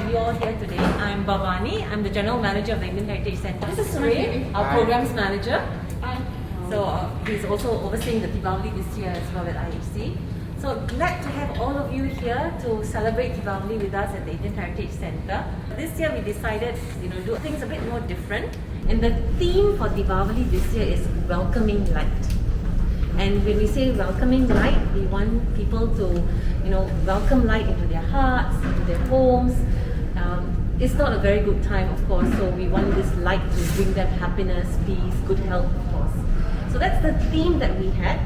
you all here today. I'm Bhavani. I'm the General Manager of the Indian Heritage Centre. This is Ray, our Programs Manager. So he's also overseeing the Diwali this year as well at IHC. So glad to have all of you here to celebrate Diwali with us at the Indian Heritage Centre. This year we decided, do things a bit more different. And the theme for Diwali this year is welcoming light. And when we say welcoming light, we want people to, welcome light into their hearts, into their homes. It's not a very good time, of course, so we want this light to bring them happiness, peace, good health, of course. So that's the theme that we had.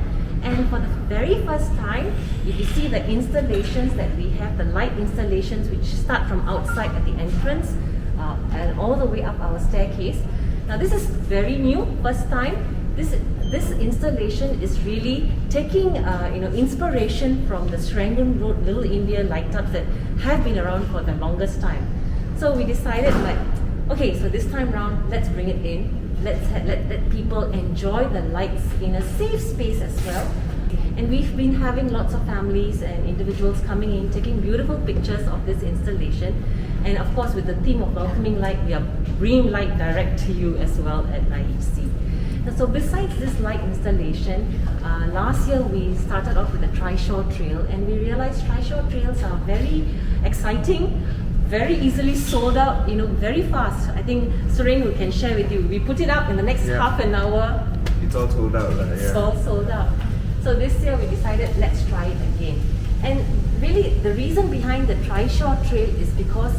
And for the very first time, if you see the installations that we have, the light installations which start from outside at the entrance and all the way up our staircase. Now this is very new, first time. This installation is really taking inspiration from the Serangoon Road Little India light ups that have been around for the longest time. So we decided okay, so this time round, let's bring it in. Let people enjoy the lights in a safe space as well. And we've been having lots of families and individuals coming in, taking beautiful pictures of this installation. And of course, with the theme of welcoming light, we are bringing light direct to you as well at IHC. So besides this light installation, last year we started off with the Trishaw Trail, and we realized Trishaw Trails are very exciting, very easily sold out, very fast. I think Surendra can share with you. We put it up in the next half an hour. It's all sold out. It's all sold out. So this year we decided, let's try it again. And really, the reason behind the Trishaw Trail is because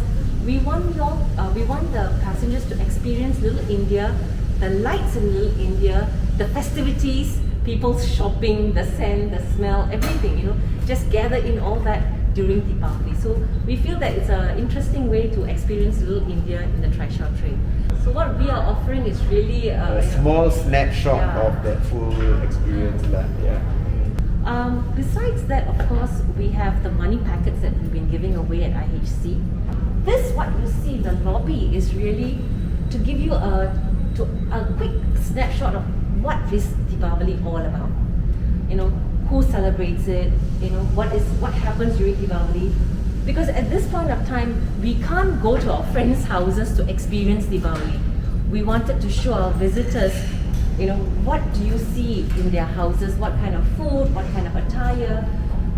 we want the passengers to experience Little India, the lights in Little India, the festivities, people's shopping, the scent, the smell, everything, just gather in all that during Deepavali. So we feel that it's an interesting way to experience Little India in the Trishaw Trail. So what we are offering is really a small snapshot of that full experience. Besides that, of course, we have the money packets that we've been giving away at IHC. This, what you see, the lobby is really to give you a quick snapshot of what is Deepavali all about. Who celebrates it, what happens during Diwali. Because at this point of time, we can't go to our friends' houses to experience Diwali. We wanted to show our visitors, what do you see in their houses, what kind of food, what kind of attire,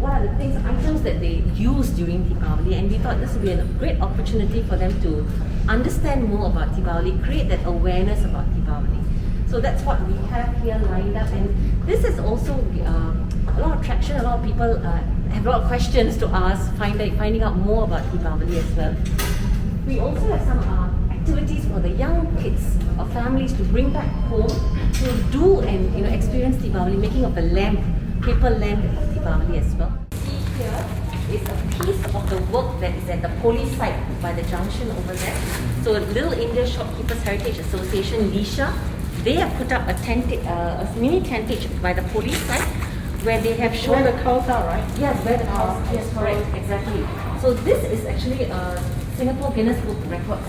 what are the items that they use during Diwali. And we thought this would be a great opportunity for them to understand more about Diwali, create that awareness about Diwali. So that's what we have here lined up, and this is also a lot of traction. A lot of people have a lot of questions to ask, finding out more about Diwali as well. We also have some activities for the young kids or families to bring back home to do and experience Diwali, making of a lamp, paper lamp of Diwali as well. See here is a piece of the work that is at the POLI site by the junction over there. So Little India Shopkeepers Heritage Association, Lisha, they have put up a mini tentage by the POLI site where they have shown where the cows are, right? Yes, where the cows. Yes, correct, exactly. So this is actually Singapore Guinness Book Records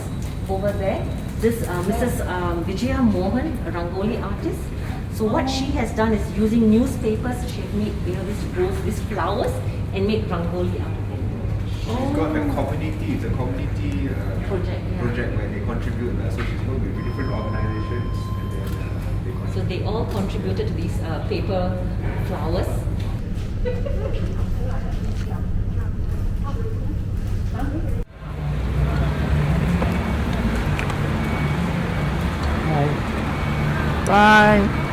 over there. This Mrs. Vijaya Mohan, a Rangoli artist. So what she has done is using newspapers, she has made these flowers and made Rangoli out of it. She's got a community. It's a community project where they contribute. So she's worked with different organizations. So they all contributed to these paper flowers. Bye.